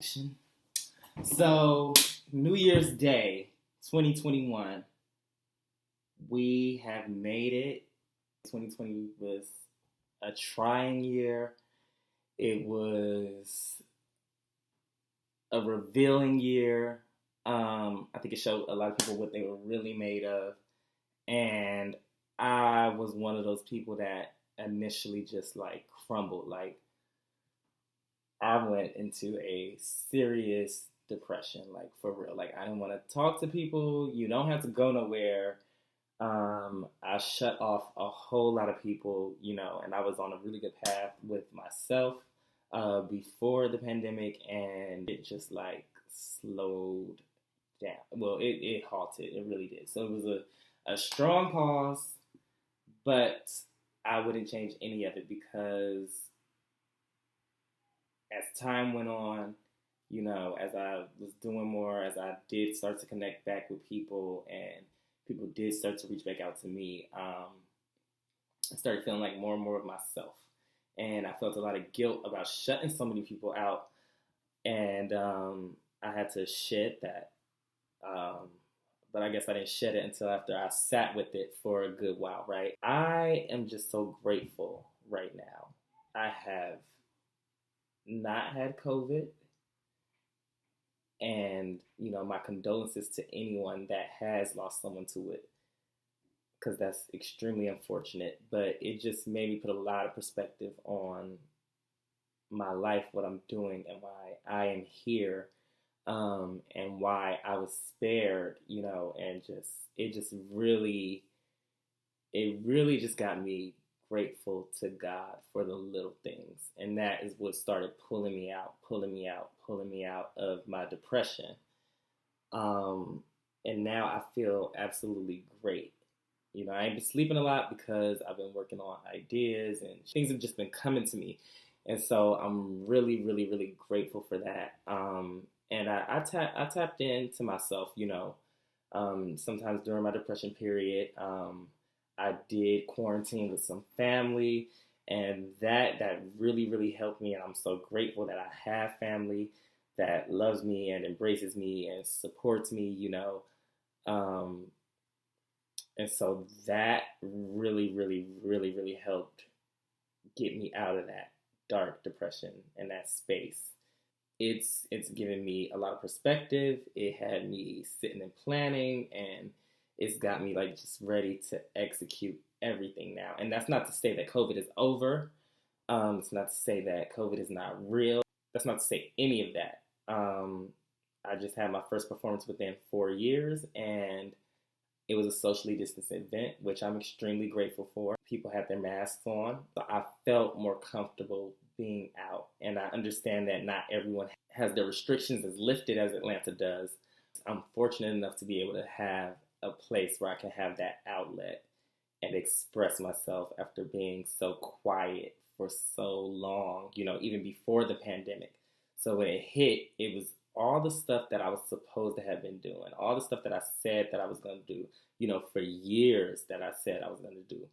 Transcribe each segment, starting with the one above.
So, New Year's Day 2021, we have made it. 2020 was a trying year. It was a revealing year. I think it showed a lot of people what they were really made of. And I was one of those people that initially just like crumbled. Like, I went into a serious depression, like for real. Like, I didn't want to talk to people. You don't have to go nowhere. I shut off a whole lot of people, and I was on a really good path with myself before the pandemic, and it just like slowed down. Well, it halted. It really did. So it was a strong pause, but I wouldn't change any of it because as time went on, as I was doing more, as I did start to connect back with people and people did start to reach back out to me, I started feeling like more and more of myself. And I felt a lot of guilt about shutting so many people out. And I had to shed that. But I guess I didn't shed it until after I sat with it for a good while, right? I am just so grateful right now. I have not had COVID. And, my condolences to anyone that has lost someone to it, because that's extremely unfortunate. But it just made me put a lot of perspective on my life, what I'm doing, and why I am here, and why I was spared, and it really just got me grateful to God for the little things. And that is what started pulling me out of my depression. And now I feel absolutely great. I ain't been sleeping a lot because I've been working on ideas and things have just been coming to me. And so I'm really, really, really grateful for that. And I tapped into myself, sometimes during my depression period. I did quarantine with some family, and that really, really helped me. And I'm so grateful that I have family that loves me and embraces me and supports me, and so that really, really, really, really helped get me out of that dark depression and that space. It's given me a lot of perspective. It had me sitting and planning, and it's got me like just ready to execute everything now. And that's not to say that COVID is over. It's not to say that COVID is not real. That's not to say any of that. I just had my first performance within 4 years, and it was a socially distanced event, which I'm extremely grateful for. People had their masks on, so I felt more comfortable being out. And I understand that not everyone has their restrictions as lifted as Atlanta does. I'm fortunate enough to be able to have a place where I can have that outlet and express myself after being so quiet for so long, even before the pandemic. So when it hit, it was all the stuff that I was supposed to have been doing, all the stuff that I said that I was going to do, for years that I said I was going to do.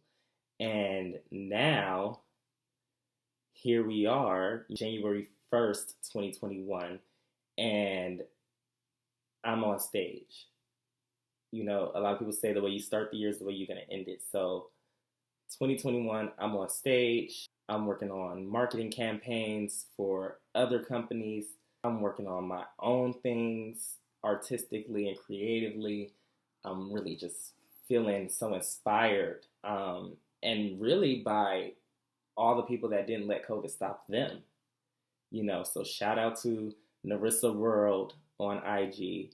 And now, here we are, January 1st, 2021, and I'm on stage. A lot of people say the way you start the year is the way you're going to end it. So 2021, I'm on stage. I'm working on marketing campaigns for other companies. I'm working on my own things artistically and creatively. I'm really just feeling so inspired. And really by all the people that didn't let COVID stop them. So shout out to Narissa World on IG.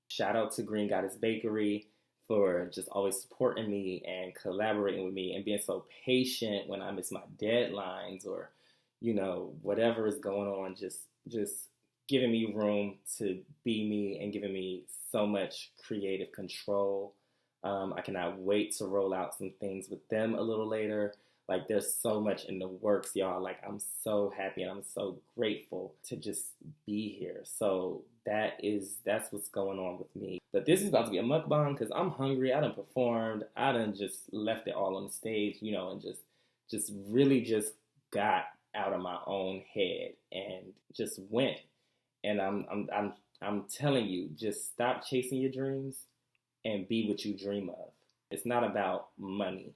Shout out to Green Goddess Bakery for just always supporting me and collaborating with me and being so patient when I miss my deadlines or, whatever is going on, just giving me room to be me and giving me so much creative control. I cannot wait to roll out some things with them a little later. Like, there's so much in the works, y'all. Like, I'm so happy and I'm so grateful to just be here. So that's what's going on with me. But this is about to be a mukbang because I'm hungry. I done performed. I done just left it all on the stage, and just really just got out of my own head and just went. And I'm telling you, just stop chasing your dreams and be what you dream of. It's not about money.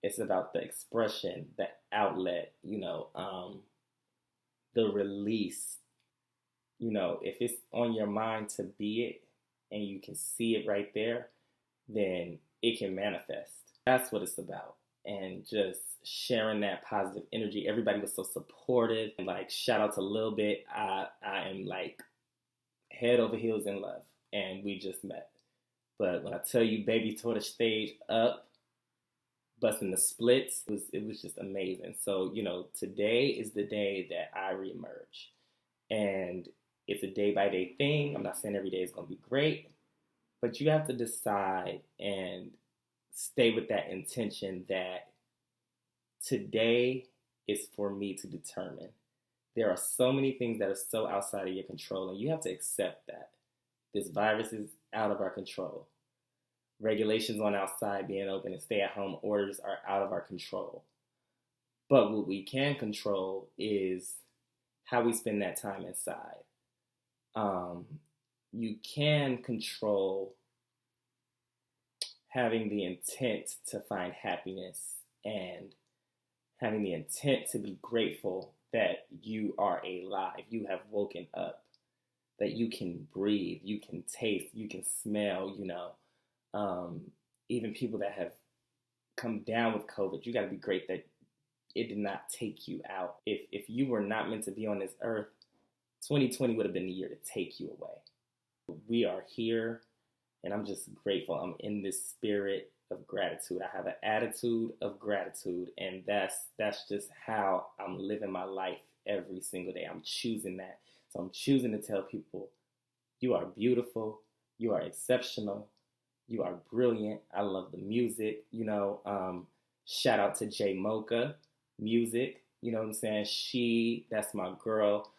It's about the expression, the outlet, the release. If it's on your mind to be it and you can see it right there, then it can manifest. That's what it's about. And just sharing that positive energy. Everybody was so supportive. Like, shout out to Lil Bit. I am like head over heels in love. And we just met. But when I tell you, baby tore the stage up, busting the splits, it was just amazing. So, today is the day that I reemerge. And it's a day-by-day thing. I'm not saying every day is going to be great, but you have to decide and stay with that intention that today is for me to determine. There are so many things that are so outside of your control, and you have to accept that. This virus is out of our control. Regulations on outside being open and stay-at-home orders are out of our control. But what we can control is how we spend that time inside. You can control having the intent to find happiness and having the intent to be grateful that you are alive, you have woken up, that you can breathe, you can taste, you can smell, even people that have come down with COVID, you got to be great that it did not take you out. If you were not meant to be on this earth, 2020 would have been the year to take you away. We are here, and I'm just grateful. I'm in this spirit of gratitude. I have an attitude of gratitude, and that's just how I'm living my life every single day. I'm choosing that. So I'm choosing to tell people, you are beautiful, you are exceptional, you are brilliant. I love the music, shout out to J Mocha Music, you know what I'm saying? That's my girl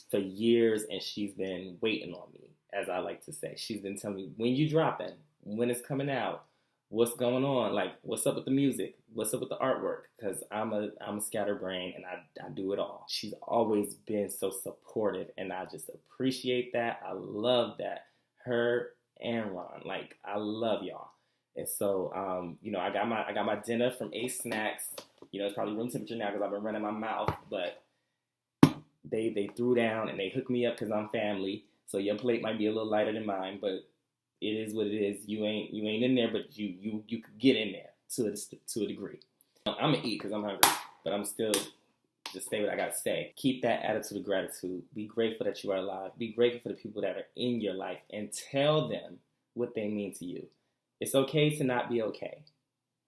for years, and she's been waiting on me, as I like to say. She's been telling me, when you dropping, when it's coming out, what's going on, like, what's up with the music, what's up with the artwork, because I'm a scatterbrain, and I do it all. She's always been so supportive, and I just appreciate that. I love that. Her and Ron, like, I love y'all. And so, I got my dinner from Ace Snacks. It's probably room temperature now because I've been running my mouth, but they threw down and they hooked me up because I'm family. So your plate might be a little lighter than mine, but it is what it is. You ain't in there, but you could get in there to a degree. I'm gonna eat because I'm hungry, but I'm still just say what I gotta say. Keep that attitude of gratitude. Be grateful that you are alive. Be grateful for the people that are in your life, and tell them what they mean to you. It's okay to not be okay,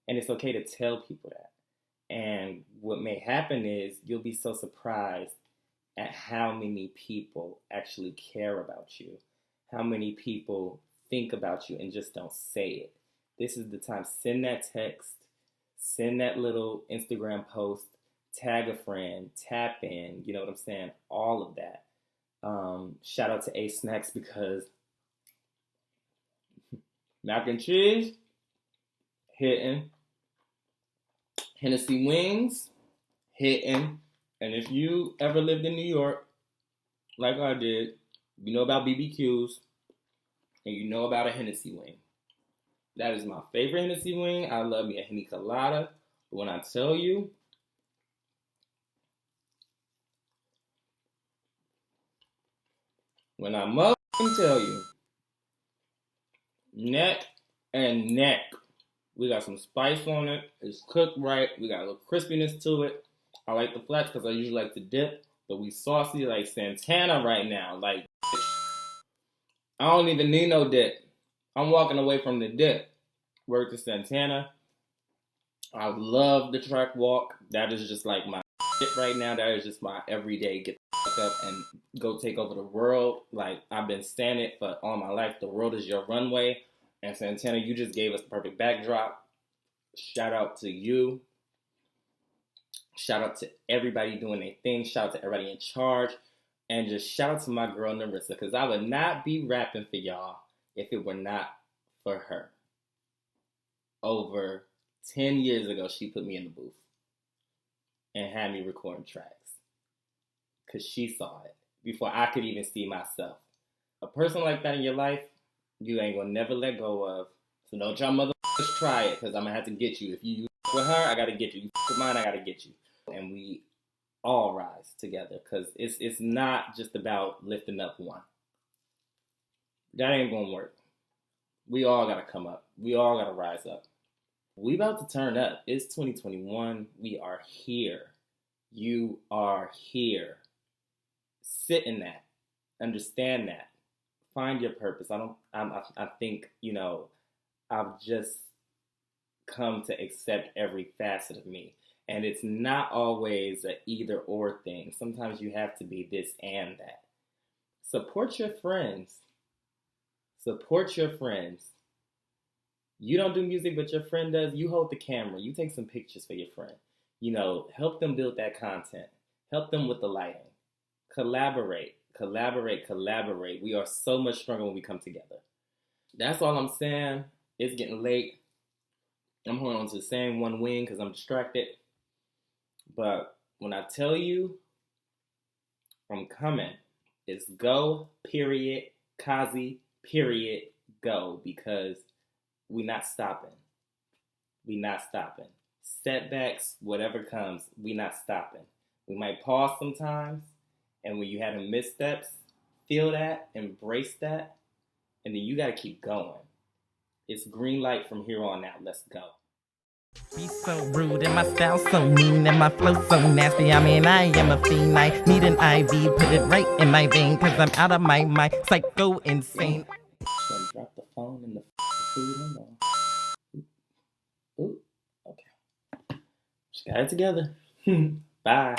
and it's okay to tell people that. And what may happen is you'll be so surprised at how many people actually care about you, how many people think about you and just don't say it. This is the time. Send that text, send that little Instagram post, tag a friend, tap in, you know what I'm saying? All of that. Shout out to Ace Snacks because mac and cheese, hitting. Hennessy wings, hitting. And if you ever lived in New York, like I did, you know about BBQs, and you know about a Hennessy wing. That is my favorite Hennessy wing. I love me a Henny Colada. But when I tell you, when I motherfucking tell you, neck and neck. We got some spice on it. It's cooked right. We got a little crispiness to it. I like the flats because I usually like to dip, but we saucy like Santana right now. Like, I don't even need no dip. I'm walking away from the dip. Word to Santana. I love the track walk. That is just like my shit right now. That is just my everyday get the fuck up and go take over the world. Like, I've been saying it for all my life. The world is your runway. And Santana, you just gave us the perfect backdrop. Shout out to you. Shout out to everybody doing their thing. Shout out to everybody in charge. And just shout out to my girl Narissa, because I would not be rapping for y'all if it were not for her. Over 10 years ago, she put me in the booth and had me recording tracks because she saw it. before I could even see myself. A person like that in your life, you ain't gonna never let go of. So don't y'all motherfuckers try it, because I'm gonna have to get you. If you with her, I gotta get you. You with mine, I gotta get you. And we all rise together, because it's not just about lifting up one. That ain't gonna work. We all gotta come up. We all gotta rise up. We about to turn up. It's 2021. We are here. You are here. Sit in that. Understand that. Find your purpose. I think, I've just come to accept every facet of me. And it's not always an either or thing. Sometimes you have to be this and that. Support your friends. Support your friends. You don't do music, but your friend does. You hold the camera. You take some pictures for your friend. Help them build that content. Help them with the lighting. Collaborate. We are so much stronger when we come together. That's all I'm saying. It's getting late. I'm holding on to the same one wing because I'm distracted. But when I tell you I'm coming, it's go, period, Kaze, period, go. Because we not stopping. We not stopping. Setbacks, whatever comes, we not stopping. We might pause sometimes. And when you having missteps, feel that, embrace that, and then you got to keep going. It's green light from here on out. Let's go. Be so rude and my style so mean and my flow so nasty. I mean, I am a fiend. I need an IV, put it right in my vein, cause I'm out of my mind, psycho insane. Should I drop the phone and the food? Ooh, okay. Just got it together. Bye.